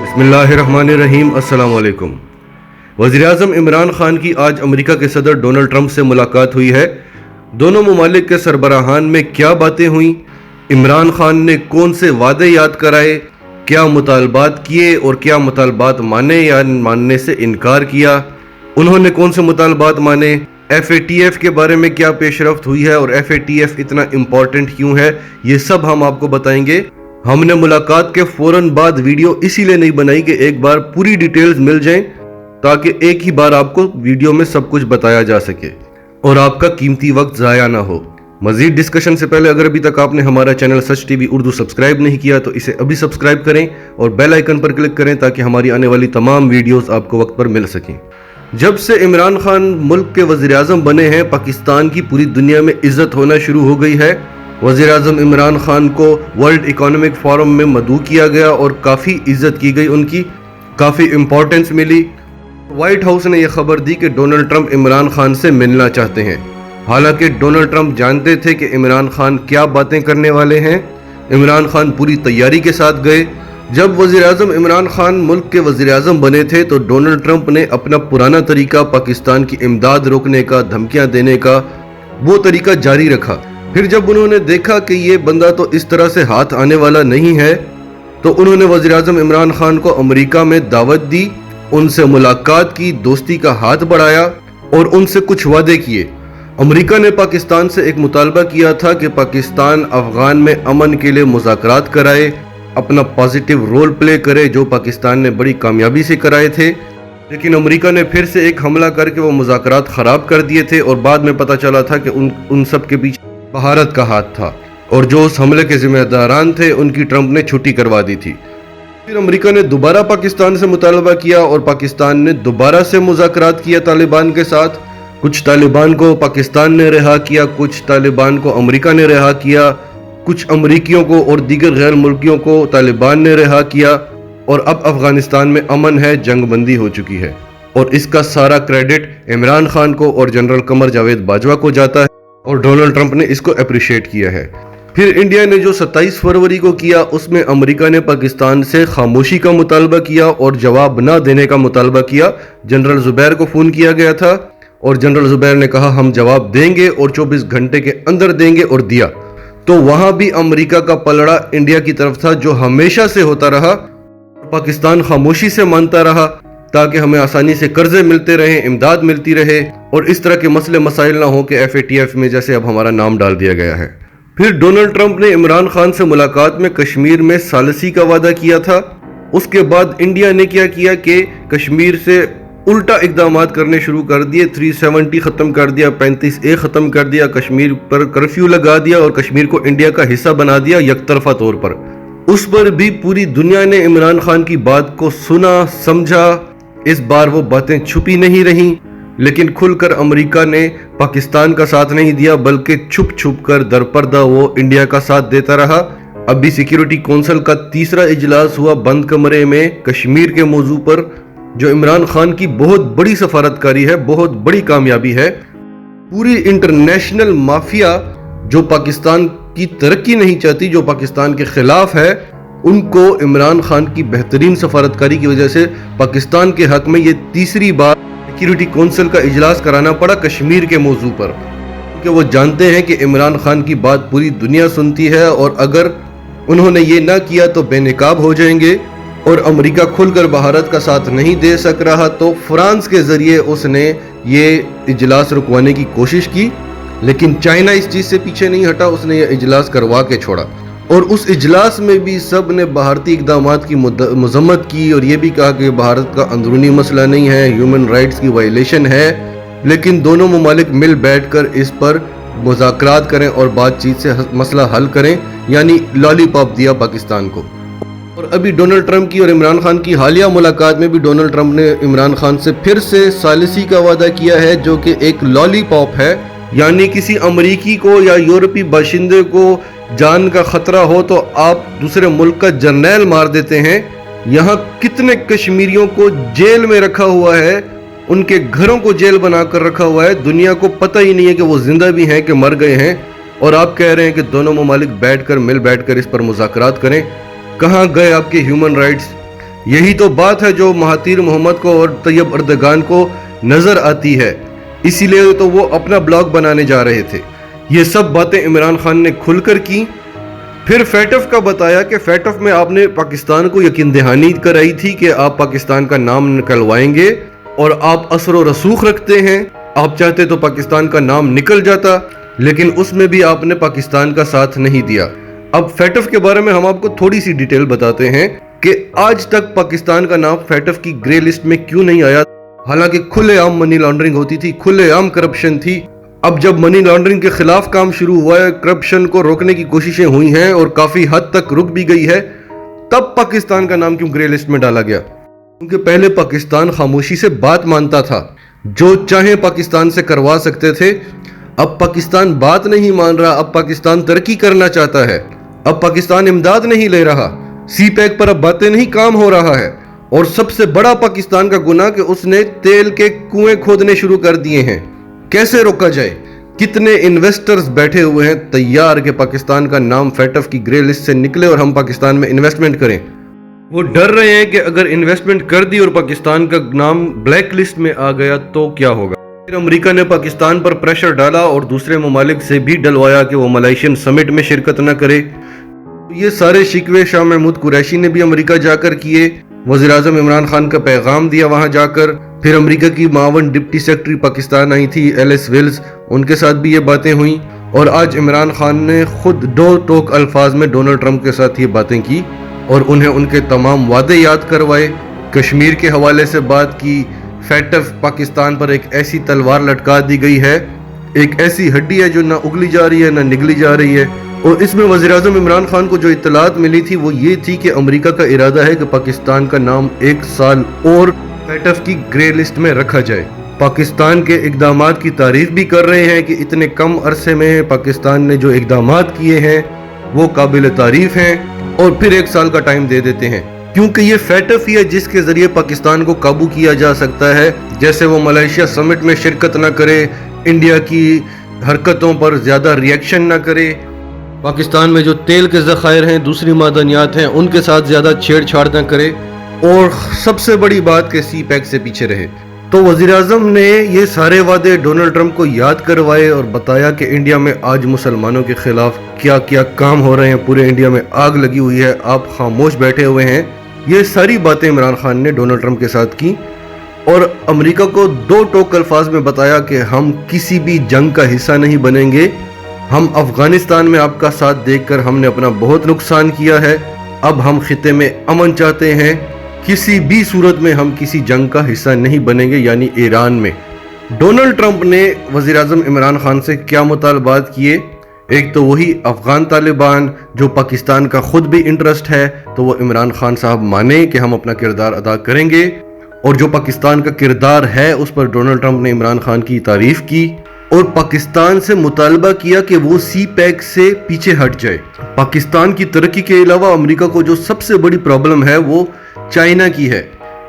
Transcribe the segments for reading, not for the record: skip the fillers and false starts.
بسم اللہ الرحمن الرحیم۔ السلام علیکم۔ وزیراعظم عمران خان کی آج امریکہ کے صدر ڈونلڈ ٹرمپ سے ملاقات ہوئی ہے۔ دونوں ممالک کے سربراہان میں کیا باتیں ہوئیں؟ عمران خان نے کون سے وعدے یاد کرائے، کیا مطالبات کیے اور کیا مطالبات مانے یا ماننے سے انکار کیا؟ انہوں نے کون سے مطالبات مانے؟ FATF کے بارے میں کیا پیش رفت ہوئی ہے اور FATF اتنا امپورٹنٹ کیوں ہے؟ یہ سب ہم آپ کو بتائیں گے۔ ہم نے ملاقات کے فوراً بعد ویڈیو اسی لیے نہیں بنائی کہ ایک بار پوری ڈیٹیلز مل جائیں، تاکہ ایک ہی بار آپ کو ویڈیو میں سب کچھ بتایا جا سکے اور آپ کا قیمتی وقت ضائع نہ ہو۔ مزید ڈسکشن سے پہلے اگر ابھی تک آپ نے ہمارا چینل سچ ٹی وی اردو سبسکرائب نہیں کیا تو اسے ابھی سبسکرائب کریں اور بیل آئیکن پر کلک کریں تاکہ ہماری آنے والی تمام ویڈیوز آپ کو وقت پر مل سکیں۔ جب سے عمران خان ملک کے وزیر اعظم بنے ہیں، پاکستان کی پوری دنیا میں عزت ہونا شروع ہو گئی ہے۔ وزیر اعظم عمران خان کو ورلڈ اکنامک فورم میں مدعو کیا گیا اور کافی عزت کی گئی، ان کی کافی امپورٹنس ملی۔ وائٹ ہاؤس نے یہ خبر دی کہ ڈونلڈ ٹرمپ عمران خان سے ملنا چاہتے ہیں، حالانکہ ڈونلڈ ٹرمپ جانتے تھے کہ عمران خان کیا باتیں کرنے والے ہیں۔ عمران خان پوری تیاری کے ساتھ گئے۔ جب وزیر اعظم عمران خان ملک کے وزیر اعظم بنے تھے تو ڈونلڈ ٹرمپ نے اپنا پرانا طریقہ، پاکستان کی امداد روکنے کا، دھمکیاں دینے کا، وہ طریقہ جاری رکھا۔ پھر جب انہوں نے دیکھا کہ یہ بندہ تو اس طرح سے ہاتھ آنے والا نہیں ہے، تو انہوں نے وزیر اعظم عمران خان کو امریکہ میں دعوت دی، ان سے ملاقات کی، دوستی کا ہاتھ بڑھایا اور ان سے کچھ وعدے کیے۔ امریکہ نے پاکستان سے ایک مطالبہ کیا تھا کہ پاکستان افغان میں امن کے لیے مذاکرات کرائے، اپنا پازیٹیو رول پلے کرے، جو پاکستان نے بڑی کامیابی سے کرائے تھے۔ لیکن امریکہ نے پھر سے ایک حملہ کر کے وہ مذاکرات خراب کر دیے تھے اور بعد میں پتہ چلا تھا کہ ان سب کے پیچھے بھارت کا ہاتھ تھا اور جو اس حملے کے ذمہ داران تھے ان کی ٹرمپ نے چھٹی کروا دی تھی۔ پھر امریکہ نے دوبارہ پاکستان سے مطالبہ کیا اور پاکستان نے دوبارہ سے مذاکرات کیا طالبان کے ساتھ۔ کچھ طالبان کو پاکستان نے رہا کیا، کچھ طالبان کو امریکہ نے رہا کیا، کچھ امریکیوں کو اور دیگر غیر ملکیوں کو طالبان نے رہا کیا، اور اب افغانستان میں امن ہے، جنگ بندی ہو چکی ہے، اور اس کا سارا کریڈٹ عمران خان کو اور جنرل قمر جاوید باجوہ کو جاتا ہے، اور ڈونلڈ ٹرمپ نے اس کو اپریشیٹ کیا ہے۔ پھر انڈیا نے جو 27 فروری کو کیا، اس میں امریکہ نے پاکستان سے خاموشی کا مطالبہ کیا اور جواب نہ دینے کا مطالبہ کیا۔ جنرل زبیر کو فون کیا گیا تھا اور جنرل زبیر نے کہا ہم جواب دیں گے اور 24 گھنٹے کے اندر دیں گے، اور دیا۔ تو وہاں بھی امریکہ کا پلڑا انڈیا کی طرف تھا، جو ہمیشہ سے ہوتا رہا۔ پاکستان خاموشی سے مانتا رہا تاکہ ہمیں آسانی سے قرضے ملتے رہیں، امداد ملتی رہے اور اس طرح کے مسئلے مسائل نہ ہوں کہ FATF میں جیسے اب ہمارا نام ڈال دیا گیا ہے۔ پھر ڈونلڈ ٹرمپ نے عمران خان سے ملاقات میں کشمیر میں ثالثی کا وعدہ کیا تھا۔ اس کے بعد انڈیا نے کیا کیا کہ کشمیر سے الٹا اقدامات کرنے شروع کر دیے، 370 ختم کر دیا، 35A ختم کر دیا، کشمیر پر کرفیو لگا دیا اور کشمیر کو انڈیا کا حصہ بنا دیا یک طرفہ طور پر۔ اس پر بھی پوری دنیا نے عمران خان کی بات کو سنا، سمجھا۔ اس بار وہ باتیں چھپی نہیں رہیں، لیکن کھل کر امریکہ نے پاکستان کا ساتھ نہیں دیا، بلکہ چھپ چھپ کر درپردہ وہ انڈیا کا ساتھ دیتا رہا۔ ابھی سیکیورٹی کونسل کا تیسرا اجلاس ہوا بند کمرے میں کشمیر کے موضوع پر، جو عمران خان کی بہت بڑی سفارتکاری ہے، بہت بڑی کامیابی ہے۔ پوری انٹرنیشنل مافیا جو پاکستان کی ترقی نہیں چاہتی، جو پاکستان کے خلاف ہے، ان کو عمران خان کی بہترین سفارتکاری کی وجہ سے پاکستان کے حق میں یہ تیسری بار سیکیورٹی کونسل کا اجلاس کرانا پڑا کشمیر کے موضوع پر، کیونکہ وہ جانتے ہیں کہ عمران خان کی بات پوری دنیا سنتی ہے، اور اگر انہوں نے یہ نہ کیا تو بے نقاب ہو جائیں گے۔ اور امریکہ کھل کر بھارت کا ساتھ نہیں دے سک رہا، تو فرانس کے ذریعے اس نے یہ اجلاس رکوانے کی کوشش کی، لیکن چائنا اس چیز سے پیچھے نہیں ہٹا، اس نے یہ اجلاس کروا کے چھوڑا۔ اور اس اجلاس میں بھی سب نے بھارتی اقدامات کی مذمت کی اور یہ بھی کہا کہ بھارت کا اندرونی مسئلہ نہیں ہے، ہیومن رائٹس کی وائلیشن ہے، لیکن دونوں ممالک مل بیٹھ کر اس پر مذاکرات کریں اور بات چیت سے مسئلہ حل کریں، یعنی لالی پاپ دیا پاکستان کو۔ اور ابھی ڈونلڈ ٹرمپ کی اور عمران خان کی حالیہ ملاقات میں بھی ڈونلڈ ٹرمپ نے عمران خان سے پھر سے ثالثی کا وعدہ کیا ہے، جو کہ ایک لالی پاپ ہے، یعنی کسی امریکی کو یا یورپی باشندے کو جان کا خطرہ ہو تو آپ دوسرے ملک کا جرنیل مار دیتے ہیں۔ یہاں کتنے کشمیریوں کو جیل میں رکھا ہوا ہے، ان کے گھروں کو جیل بنا کر رکھا ہوا ہے، دنیا کو پتہ ہی نہیں ہے کہ وہ زندہ بھی ہیں کہ مر گئے ہیں، اور آپ کہہ رہے ہیں کہ دونوں ممالک مل بیٹھ کر اس پر مذاکرات کریں۔ کہاں گئے آپ کے ہیومن رائٹس؟ یہی تو بات ہے جو مہاتیر محمد کو اور طیب اردگان کو نظر آتی ہے، اسی لیے تو وہ اپنا بلاگ بنانے جا رہے تھے۔ یہ سب باتیں عمران خان نے کھل کر کی۔ پھر فیٹف کا بتایا کہ فیٹف میں آپ نے پاکستان کو یقین دہانی کرائی تھی کہ آپ پاکستان کا نام نکلوائیں گے اور آپ اثر و رسوخ رکھتے ہیں، آپ چاہتے تو پاکستان کا نام نکل جاتا، لیکن اس میں بھی آپ نے پاکستان کا ساتھ نہیں دیا۔ اب فیٹف کے بارے میں ہم آپ کو تھوڑی سی ڈیٹیل بتاتے ہیں کہ آج تک پاکستان کا نام فیٹف کی گرے لسٹ میں کیوں نہیں آیا، حالانکہ کھلے عام منی لانڈرنگ ہوتی تھی، کھلے عام کرپشن تھی۔ اب جب منی لانڈرنگ کے خلاف کام شروع ہوا ہے، کرپشن کو روکنے کی کوششیں ہوئی ہیں اور کافی حد تک رک بھی گئی ہے، تب پاکستان کا نام کیوں گرے لسٹ میں ڈالا گیا؟ کیونکہ پہلے پاکستان خاموشی سے بات مانتا تھا، جو چاہیں پاکستان سے کروا سکتے تھے۔ اب پاکستان بات نہیں مان رہا، اب پاکستان ترقی کرنا چاہتا ہے، اب پاکستان امداد نہیں لے رہا، سی پیک پر اب باتیں نہیں کام ہو رہا ہے۔ اور سب سے بڑا پاکستان کا گناہ کہ اس نے تیل کے کنویں کھودنے شروع کر دیے ہیں۔ کیسے روکا جائے؟ کتنے انویسٹرز بیٹھے ہوئے ہیں تیار کہ پاکستان کا نام فیٹف کی گرے لسٹ سے نکلے اور ہم پاکستان میں انویسٹمنٹ کریں۔ وہ ڈر رہے ہیں کہ اگر انویسٹمنٹ کر دی اور پاکستان کا نام بلیک لسٹ میں آ گیا تو کیا ہوگا۔ پھر امریکہ نے پاکستان پر پریشر ڈالا اور دوسرے ممالک سے بھی ڈلوایا کہ وہ ملائیشین سمٹ میں شرکت نہ کرے۔ یہ سارے شکوے شاہ محمود قریشی نے بھی امریکہ جا کر کیے، وزیراعظم عمران خان کا پیغام دیا وہاں جا کر۔ پھر امریکہ کی معاون ڈپٹی سیکرٹری پاکستان آئی تھی ایلس ویلز، ان کے ساتھ بھی یہ باتیں ہوئیں، اور آج عمران خان نے خود دو ٹوک الفاظ میں ڈونلڈ ٹرمپ کے ساتھ یہ باتیں کی اور انہیں ان کے تمام وعدے یاد کروائے۔ کشمیر کے حوالے سے بات کی، فیٹف پاکستان پر ایک ایسی تلوار لٹکا دی گئی ہے، ایک ایسی ہڈی ہے جو نہ اگلی جا رہی ہے نہ نگلی جا رہی ہے۔ اور اس میں وزیراعظم عمران خان کو جو اطلاعات ملی تھی وہ یہ تھی کہ امریکہ کا ارادہ ہے کہ پاکستان کا نام 1 سال اور فیٹف کی گرے لسٹ میں رکھا جائے۔ پاکستان کے اقدامات کی تعریف بھی کر رہے ہیں کہ اتنے کم عرصے میں پاکستان نے جو اقدامات کیے ہیں وہ قابل تعریف ہیں، اور پھر 1 سال کا ٹائم دے دیتے ہیں، کیونکہ یہ فیٹف ہی ہے جس کے ذریعے پاکستان کو قابو کیا جا سکتا ہے۔ جیسے وہ ملائیشیا سمٹ میں شرکت نہ کرے، انڈیا کی حرکتوں پر زیادہ ریئیکشن نہ کرے، پاکستان میں جو تیل کے ذخائر ہیں، دوسری معدنیات ہیں، ان کے ساتھ زیادہ چھیڑ چھاڑ نہ کرے، اور سب سے بڑی بات کہ سی پیک سے پیچھے رہے۔ تو وزیراعظم نے یہ سارے وعدے ڈونلڈ ٹرمپ کو یاد کروائے اور بتایا کہ انڈیا میں آج مسلمانوں کے خلاف کیا کیا کام ہو رہے ہیں، پورے انڈیا میں آگ لگی ہوئی ہے، آپ خاموش بیٹھے ہوئے ہیں۔ یہ ساری باتیں عمران خان نے ڈونلڈ ٹرمپ کے ساتھ کی اور امریکہ کو 2 ٹوک الفاظ میں بتایا کہ ہم کسی بھی جنگ کا حصہ نہیں بنیں گے، ہم افغانستان میں آپ کا ساتھ دیکھ کر ہم نے اپنا بہت نقصان کیا ہے، اب ہم خطے میں امن چاہتے ہیں، کسی بھی صورت میں ہم کسی جنگ کا حصہ نہیں بنیں گے، یعنی ایران میں۔ ڈونلڈ ٹرمپ نے وزیراعظم عمران خان سے کیا مطالبات کیے؟ ایک تو وہی افغان طالبان جو پاکستان کا خود بھی انٹرسٹ ہے، تو وہ عمران خان صاحب مانے کہ ہم اپنا کردار ادا کریں گے، اور جو پاکستان کا کردار ہے اس پر ڈونلڈ ٹرمپ نے عمران خان کی تعریف کی اور پاکستان سے مطالبہ کیا کہ وہ سی پیک سے پیچھے ہٹ جائے۔ پاکستان کی ترقی کے علاوہ امریکہ کو جو سب سے بڑی پرابلم ہے وہ چائنا کی ہے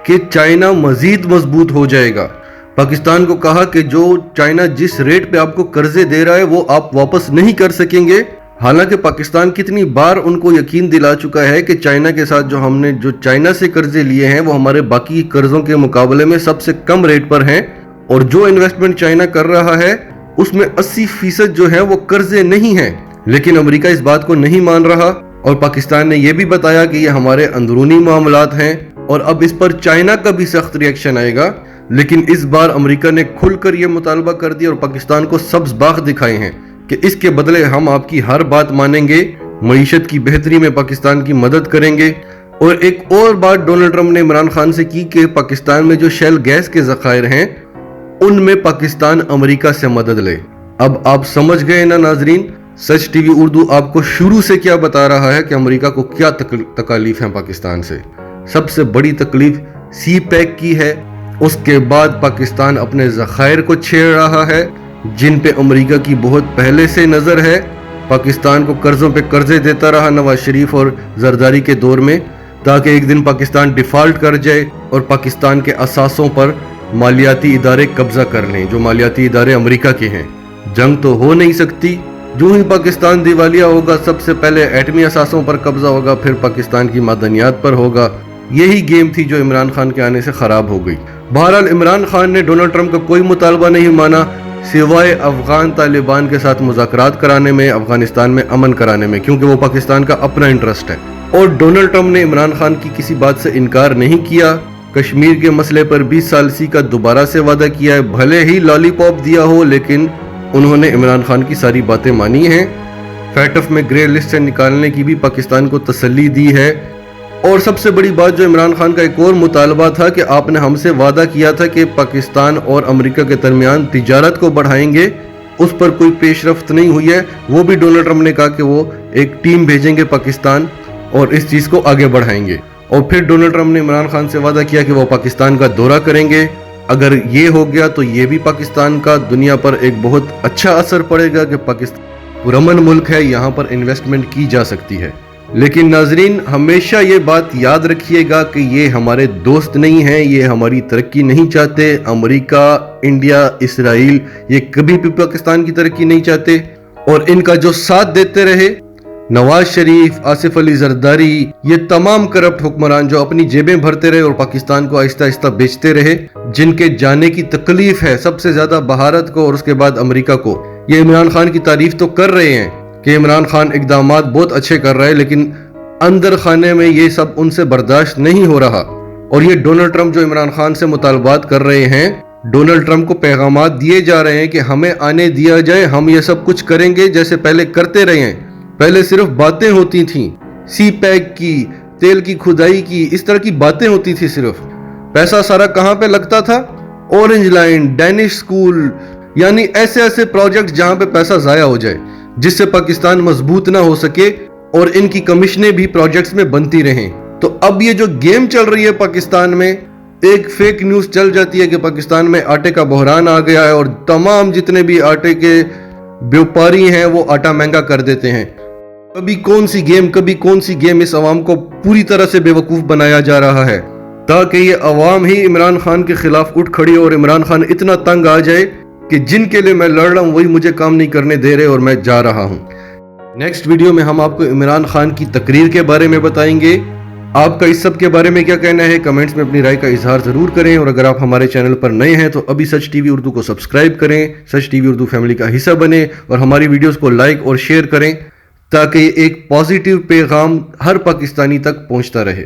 کہ چائنا مزید مضبوط ہو جائے گا۔ پاکستان کو کہا کہ جو چائنا جس ریٹ پہ آپ کو قرضے دے رہا ہے وہ آپ واپس نہیں کر سکیں گے، حالانکہ پاکستان کتنی بار ان کو یقین دلا چکا ہے کہ چائنا کے ساتھ جو ہم نے جو چائنا سے قرضے لیے ہیں وہ ہمارے باقی قرضوں کے مقابلے میں سب سے کم ریٹ پر ہیں، اور جو انویسٹمنٹ چائنا کر رہا ہے اس میں 80% جو ہے وہ قرضے نہیں ہیں۔ لیکن امریکہ اس بات کو نہیں مان رہا، اور پاکستان نے یہ بھی بتایا کہ یہ ہمارے اندرونی معاملات ہیں اور اب اس پر چائنا کا بھی سخت ریئیکشن آئے گا۔ لیکن اس بار امریکہ نے کھل کر یہ مطالبہ کر دیا اور پاکستان کو سبز باغ دکھائے ہیں کہ اس کے بدلے ہم آپ کی ہر بات مانیں گے، معیشت کی بہتری میں پاکستان کی مدد کریں گے۔ اور ایک اور بات ڈونلڈ ٹرمپ نے عمران خان سے کی کہ پاکستان میں جو شیل گیس کے ذخائر ہیں ان میں پاکستان امریکہ سے مدد لے۔ اب آپ سمجھ گئے نا ناظرین، سچ ٹی وی اردو آپ کو شروع سے کیا بتا رہا ہے کہ امریکہ کو کیا تکالیف ہیں پاکستان سے۔ سب سے بڑی تکلیف سی پیک کی ہے، اس کے بعد پاکستان اپنے ذخائر کو چھیڑ رہا ہے جن پہ امریکہ کی بہت پہلے سے نظر ہے۔ پاکستان کو قرضوں پہ قرضے دیتا رہا نواز شریف اور زرداری کے دور میں، تاکہ ایک دن پاکستان ڈیفالٹ کر جائے اور پاکستان کے اثاثوں پر مالیاتی ادارے قبضہ کر لیں، جو مالیاتی ادارے امریکہ کے ہیں۔ جنگ تو ہو نہیں سکتی، جو ہی پاکستان دیوالیہ ہوگا سب سے پہلے ایٹمی اثاثوں پر قبضہ ہوگا، پھر پاکستان کی معدنیات پر ہوگا، یہی گیم تھی جو عمران خان کے آنے سے خراب ہو گئی۔ بہرحال عمران خان نے ڈونلڈ ٹرمپ کا کوئی مطالبہ نہیں مانا سوائے افغان طالبان کے ساتھ مذاکرات کرانے میں، افغانستان میں امن کرانے میں، کیونکہ وہ پاکستان کا اپنا انٹرسٹ ہے۔ اور ڈونلڈ ٹرمپ نے عمران خان کی کسی بات سے انکار نہیں کیا۔ کشمیر کے مسئلے پر 20 ثالثی کا دوبارہ سے وعدہ کیا ہے، بھلے ہی لالی پاپ دیا ہو لیکن انہوں نے عمران خان کی ساری باتیں مانی ہیں۔ فیٹف میں گرے لسٹ سے نکالنے کی بھی پاکستان کو تسلی دی ہے۔ اور سب سے بڑی بات جو عمران خان کا ایک اور مطالبہ تھا کہ آپ نے ہم سے وعدہ کیا تھا کہ پاکستان اور امریکہ کے درمیان تجارت کو بڑھائیں گے، اس پر کوئی پیش رفت نہیں ہوئی ہے۔ وہ بھی ڈونلڈ ٹرمپ نے کہا کہ وہ ایک ٹیم بھیجیں گے پاکستان اور اس چیز کو آگے بڑھائیں گے۔ اور پھر ڈونلڈ ٹرمپ نے عمران خان سے وعدہ کیا کہ وہ پاکستان کا دورہ کریں گے۔ اگر یہ ہو گیا تو یہ بھی پاکستان کا دنیا پر ایک بہت اچھا اثر پڑے گا کہ پاکستان پرامن ملک ہے، یہاں پر انویسٹمنٹ کی جا سکتی ہے۔ لیکن ناظرین ہمیشہ یہ بات یاد رکھیے گا کہ یہ ہمارے دوست نہیں ہیں، یہ ہماری ترقی نہیں چاہتے۔ امریکہ، انڈیا، اسرائیل یہ کبھی بھی پاکستان کی ترقی نہیں چاہتے، اور ان کا جو ساتھ دیتے رہے نواز شریف، آصف علی زرداری، یہ تمام کرپٹ حکمران جو اپنی جیبیں بھرتے رہے اور پاکستان کو آہستہ آہستہ بیچتے رہے، جن کے جانے کی تکلیف ہے سب سے زیادہ بھارت کو اور اس کے بعد امریکہ کو، یہ عمران خان کی تعریف تو کر رہے ہیں کہ عمران خان اقدامات بہت اچھے کر رہا ہے، لیکن اندر خانے میں یہ سب ان سے برداشت نہیں ہو رہا۔ اور یہ ڈونلڈ ٹرمپ جو عمران خان سے مطالبات کر رہے ہیں، ڈونلڈ ٹرمپ کو پیغامات دیے جا رہے ہیں کہ ہمیں آنے دیا جائے، ہم یہ سب کچھ کریں گے جیسے پہلے کرتے رہے ہیں۔ پہلے صرف باتیں ہوتی تھیں، سی پیک کی، تیل کی کھدائی کی، اس طرح کی باتیں ہوتی تھی، صرف پیسہ سارا کہاں پہ لگتا تھا؟ اورنج لائن، ڈینش سکول، یعنی ایسے پروجیکٹ جہاں پہ پیسہ ضائع ہو جائے، جس سے پاکستان مضبوط نہ ہو سکے اور ان کی کمیشنیں بھی پروجیکٹس میں بنتی رہیں۔ تو اب یہ جو گیم چل رہی ہے پاکستان میں، ایک فیک نیوز چل جاتی ہے کہ پاکستان میں آٹے کا بحران آ گیا ہے اور تمام جتنے بھی آٹے کے بیوپاری ہیں وہ آٹا مہنگا کر دیتے ہیں۔ کبھی کون سی گیم اس عوام کو پوری طرح سے بے وقوف بنایا جا رہا ہے تاکہ یہ عوام ہی عمران خان کے خلاف اٹھ کھڑی اور عمران خان اتنا تنگ آ جائے کہ جن کے لیے میں لڑ رہا ہوں وہی مجھے کام نہیں کرنے دے رہے اور میں جا رہا ہوں۔ نیکسٹ ویڈیو میں ہم آپ کو عمران خان کی تقریر کے بارے میں بتائیں گے۔ آپ کا اس سب کے بارے میں کیا کہنا ہے؟ کمنٹس میں اپنی رائے کا اظہار ضرور کریں، اور اگر آپ ہمارے چینل پر نئے ہیں تو ابھی سچ ٹی وی اردو کو سبسکرائب کریں، سچ ٹی وی اردو فیملی کا حصہ بنیں اور ہماری ویڈیوز کو لائک اور شیئر کریں تاکہ ایک پازیٹیو پیغام ہر پاکستانی تک پہنچتا رہے۔